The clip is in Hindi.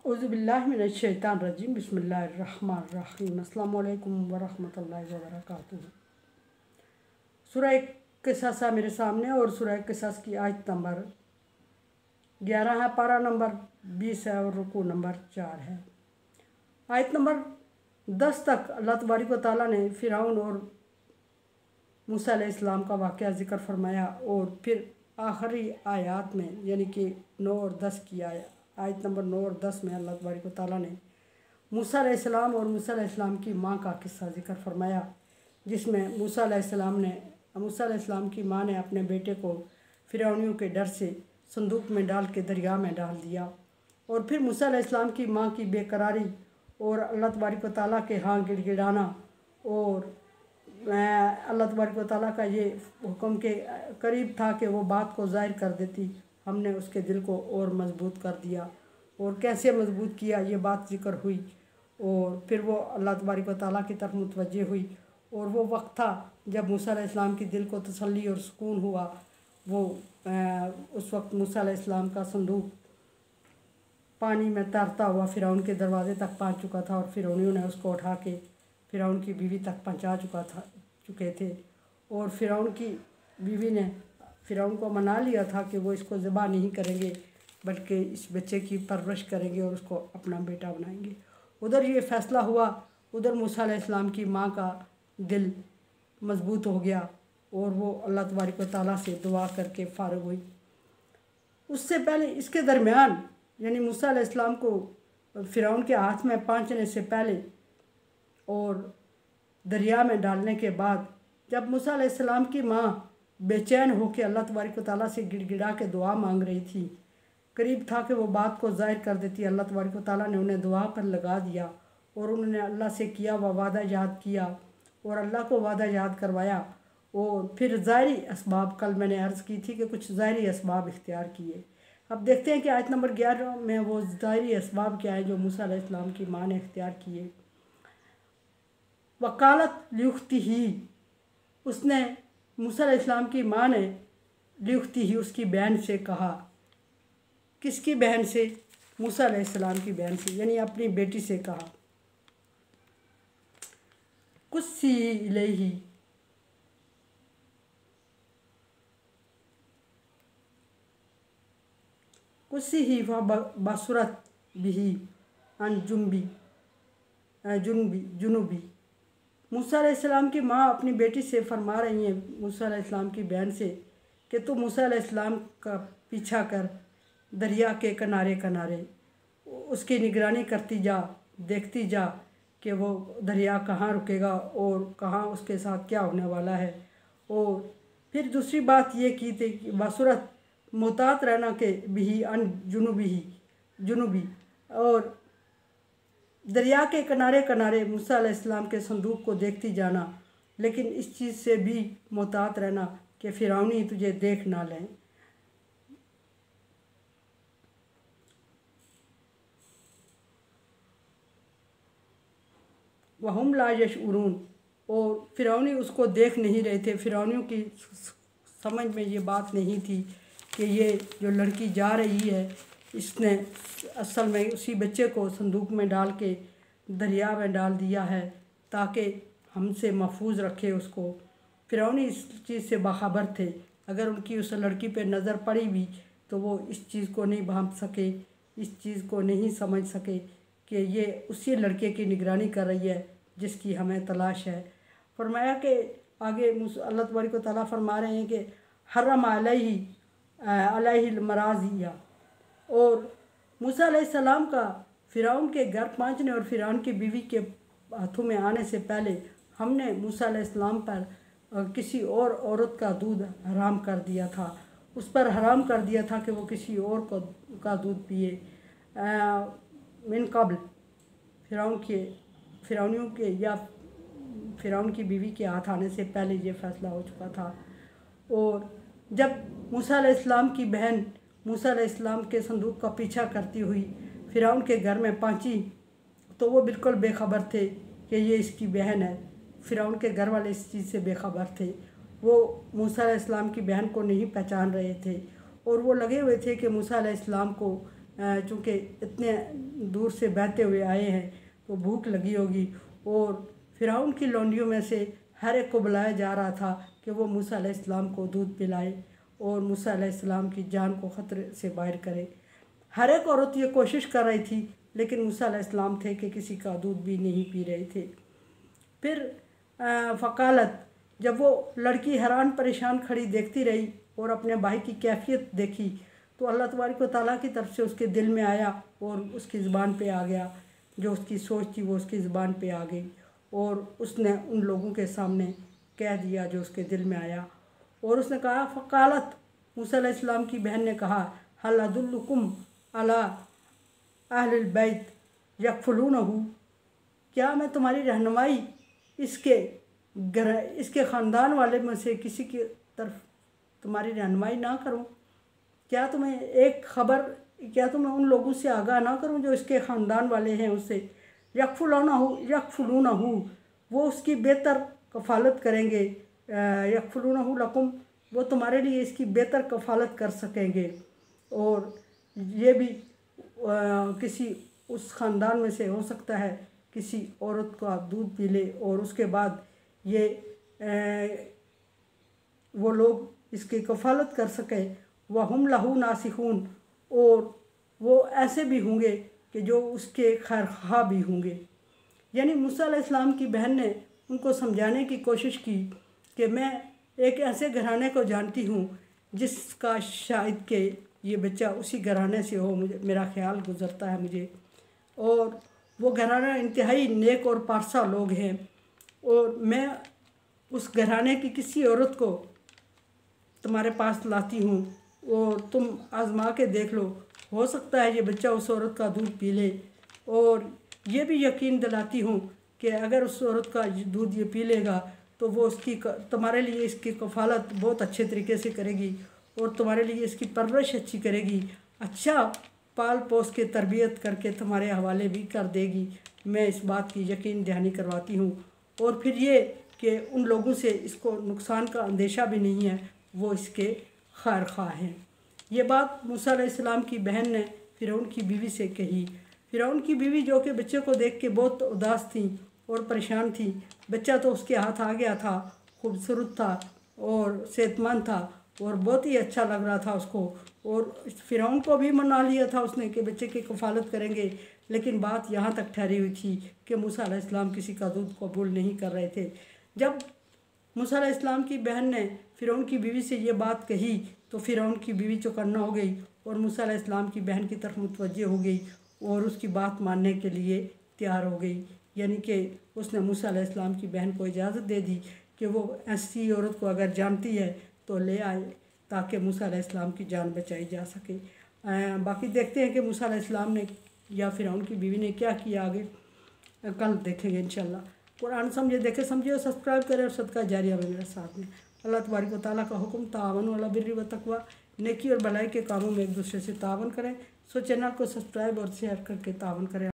औज़ुबिल्लाहिमिनश्शैतानिर्रजीम बिस्मिल्लाहिर्रहमानिर्रहीम अस्सलामु अलैकुम वरहमतुल्लाहि वबरकातुहू। सूरह क़िसस है मेरे सामने और सूरह क़िसस की आयत नंबर 11 है, पारा नंबर 20 है और रुकू नंबर 4 है। आयत नंबर 10 तक अल्लाह तबारक व तआला ने फ़िरौन और मूसा अलैहिस्सलाम का वाक़या ज़िक्र फरमाया और फिर आखिरी आयत में यानी कि 9 और 10 की आयत नंबर 9 और 10 में अल्लाह तबारक व तआला ने मूसा अलैहिस्सलाम और मूसा अलैहिस्सलाम की माँ का किस्सा ज़िक्र फरमाया, जिसमें मूसा अलैहिस्सलाम की माँ ने अपने बेटे को फ़िरौनियों के डर से संदूक में डाल के दरिया में डाल दिया। और फिर मूसा अलैहिस्सलाम की माँ की बेकरारी और अल्लाह तबारक व तआला के हाँ गिड़गिड़ाना और अल्लाह तबारक व तआला का ये हुक्म के करीब था कि वो बात को ज़ाहिर कर देती, हमने उसके दिल को और मजबूत कर दिया। और कैसे मजबूत किया ये बात ज़िक्र हुई और फिर वो अल्लाह तबारक व तआला की तरफ मुतवज्जे हुई। और वो वक्त था जब मूसा अलैहिस्सलाम की दिल को तसल्ली और सुकून हुआ। वो उस वक्त मूसा अलैहिस्सलाम का संदूक पानी में तैरता हुआ फ़िरौन के दरवाज़े तक पहुँच चुका था और फ़िरौनियों ने उसको उठा के फ़िरौन की बीवी तक पहुँचा चुके थे। और फ़िरौन की बीवी ने फ़िरौन को मना लिया था कि वो इसको ज़िबा नहीं करेंगे बल्कि इस बच्चे की परवरिश करेंगे और उसको अपना बेटा बनाएंगे। उधर ये फ़ैसला हुआ, उधर मूसा अलैहिस्सलाम की माँ का दिल मजबूत हो गया और वो अल्लाह तबारक व तआला से दुआ करके फ़ारिग हुई। उससे पहले इसके दरमियान यानी मूसा अलैहिस्सलाम को फ़िरौन के हाथ में पहुँचने से पहले और दरिया में डालने के बाद जब मूसा अलैहिस्सलाम की माँ बेचैन होकर अल्लाह तबारक व तआला से गिड़गिड़ा के दुआ मांग रही थी, करीब था कि वो बात को ज़ाहिर कर देती, अल्लाह तबारक व तआला ने उन्हें दुआ पर लगा दिया और उन्होंने अल्लाह से किया व वादा याद किया और अल्लाह को वादा याद करवाया। और फिर ज़ाहिरी असबाब, कल मैंने अर्ज़ की थी कि कुछ ज़ाहिरी असबाब इख्तियार किए। अब देखते हैं कि आयत नंबर 11 में वो ज़ाहिरी असबाब क्या है जो मूसा अलैहिस्सलाम की माँ ने इख्तियार किए। वकालत लियुख्ती ही, उसने मूसा अलैहिस्सलाम की माँ ने लियुख्ती ही उसकी बहन से कहा। किसकी बहन से? मूसा अलैहिस्सलाम की बहन से, यानी अपनी बेटी से कहा। कुस्सी इलैही, कुस्सी ही व बसुरत बिही अन जुनूबी। मूसा अलैहिस्सलाम की माँ अपनी बेटी से फरमा रही हैं, मूसा अलैहिस्सलाम की बहन से, कि तू मूसा अलैहिस्सलाम का पीछा कर दरिया के किनारे किनारे, उसकी निगरानी करती जा, देखती जा कि वो दरिया कहाँ रुकेगा और कहाँ उसके साथ क्या होने वाला है। और फिर दूसरी बात ये की थी कि बसुरत मोहतात रहना के बिही अन जुनूबी, और दरिया के किनारे किनारे मूसा अलैहिस्सलाम के संदूक को देखती जाना, लेकिन इस चीज़ से भी मोहतात रहना कि फ़िरौनी तुझे देख ना लें। वहुम ला यशउरून, और फ़िरौनी उसको देख नहीं रहे थे। फ़िरौनियों की समझ में ये बात नहीं थी कि ये जो लड़की जा रही है इसने असल में उसी बच्चे को संदूक में डाल के दरिया में डाल दिया है ताकि हमसे महफूज रखे उसको। फ़िरौनी इस चीज़ से बाखबर थे। अगर उनकी उस लड़की पे नज़र पड़ी भी तो वो इस चीज़ को नहीं भांप सके, इस चीज़ को नहीं समझ सके कि ये उसी लड़के की निगरानी कर रही है जिसकी हमें तलाश है। फरमाया कि आगे अल्लाह तबारक व तआला फरमा रहे हैं कि हर्रम अलैहिल मराज़िया, और मूसा अलैहिस्सलाम का फ़िरौन के घर पहुँचने और फ़िरौन की बीवी के हाथों में आने से पहले हमने मूसा अलैहिस्सलाम पर किसी और औरत का दूध हराम कर दिया था, उस पर हराम कर दिया था कि वो किसी और का दूध पिए। मिन कब्ल, फ़िरौनियों के या फ़िरौन की बीवी के हाथ आने से पहले ये फ़ैसला हो चुका था। और जब मूसा अलैहिस्सलाम की बहन मूसा अलैहिस्सलाम के संदूक का पीछा करती हुई फ़िरौन के घर में पहुंची तो वो बिल्कुल बेखबर थे कि ये इसकी बहन है। फ़िरौन के घर वाले इस चीज़ से बेखबर थे। वो मूसा अलैहिस्सलाम की बहन को नहीं पहचान रहे थे और वो लगे हुए थे कि मूसा अलैहिस्सलाम को चूँकि इतने दूर से बहते हुए आए हैं तो भूख लगी होगी। और फिरौन की लौंडियों में से हर एक को बुलाया जा रहा था कि वो मूसा अलैहिस्सलाम को दूध पिलाए और मूसा अलैहिस्सलाम की जान को ख़तरे से बाहर करे। हर एक औरत ये कोशिश कर रही थी, लेकिन मूसा अलैहिस्सलाम थे कि किसी का दूध भी नहीं पी रहे थे। फिर फ़कालत, जब वो लड़की हैरान परेशान खड़ी देखती रही और अपने भाई की कैफियत देखी तो अल्लाह तबारक व तआला की तरफ से उसके दिल में आया और उसकी ज़ुबान पे आ गया। जो उसकी सोच थी वो उसकी ज़ुबान पे आ गई और उसने उन लोगों के सामने कह दिया जो उसके दिल में आया। और उसने कहा, फ़कालत, मूसा अलैहिस्सलाम की बहन ने कहा, हल अदुल्लुकुम अला अहलिल बैत यकफुलूनहु, क्या मैं तुम्हारी रहनुमाई इसके ख़ानदान वाले में से किसी की तरफ तुम्हारी रहनुमाई ना करूं? क्या तुम्हें उन लोगों से आगाह ना करूं जो इसके ख़ानदान वाले हैं उससे? यकफुलूनहु, वो उसकी बेहतर कफ़ालत करेंगे। यकफुलूनहु लकुम, वो तुम्हारे लिए इसकी बेहतर कफ़ालत कर सकेंगे। और ये भी किसी उस ख़ानदान में से हो सकता है किसी औरत का दूध पी ले और उसके बाद ये वो लोग इसकी कफ़ालत कर सके। वह हम लहू नासिखून, और वो ऐसे भी होंगे कि जो उसके खैरख्वाह भी होंगे। यानी मूसा अलैहिस्सलाम की बहन ने उनको समझाने की कोशिश की कि मैं एक ऐसे घराने को जानती हूँ जिसका शायद कि ये बच्चा उसी घराने से हो, मुझे मेरा ख्याल गुज़रता है मुझे। और वो घराना इंतहाई नेक और पारसा लोग हैं और मैं उस घराने की किसी औरत को तुम्हारे पास लाती हूँ और तुम आजमा के देख लो, हो सकता है ये बच्चा उस औरत का दूध पी ले। और ये भी यकीन दिलाती हूँ कि अगर उस औरत का दूध ये पी लेगा तो वो तुम्हारे लिए इसकी कफ़ालत बहुत अच्छे तरीके से करेगी और तुम्हारे लिए इसकी परवरिश अच्छी करेगी, अच्छा पाल पोस के तरबियत करके तुम्हारे हवाले भी कर देगी। मैं इस बात की यकीन दहानी करवाती हूँ। और फिर ये कि उन लोगों से इसको नुकसान का अंदेशा भी नहीं है, वो इसके खैर ख्वाह हैं। ये बात मूसा अलैहिस्सलाम की बहन ने फिरौन की बीवी से कही। फिरौन की बीवी जो कि बच्चे को देख के बहुत उदास थी और परेशान थी। बच्चा तो उसके हाथ आ गया था, खूबसूरत था और सेहतमंद था और बहुत ही अच्छा लग रहा था उसको। और फिरौन को भी मना लिया था उसने कि बच्चे की कफ़ालत करेंगे, लेकिन बात यहाँ तक ठहरी हुई थी कि मूसा अलैहिस्सलाम किसी का दूध कबूल नहीं कर रहे थे। जब मूसा अलैहिस्सलाम की बहन ने फिरौन की बीवी से ये बात कही तो फिरौन की बीवी चौकन्ना हो गई और मूसा अलैहिस्सलाम की बहन की तरफ मुतवज्जे हो गई और उसकी बात मानने के लिए तैयार हो गई। यानी कि उसने मूसा अलैहिस्सलाम की बहन को इजाज़त दे दी कि वो ऐसी औरत को अगर जानती है तो ले आए ताकि मूसा अलैहिस्सलाम की जान बचाई जा सके। बाकी देखते हैं कि मूसा अलैहिस्सलाम ने या फिरौन की बीवी ने क्या किया, आगे कल देखेंगे इंशाल्लाह। कुरान समझे, देखे समझे और सब्सक्राइब करें और सदका जारिया में मेरे साथ में। अल्लाह तबारक व तआला का हुक्म, ताअवनु अला बिर्रि व तक़वा, नेकी और भलाई के कामों में एक दूसरे से तावन करें। सो चैनल को सब्सक्राइब और शेयर करके तावन करें।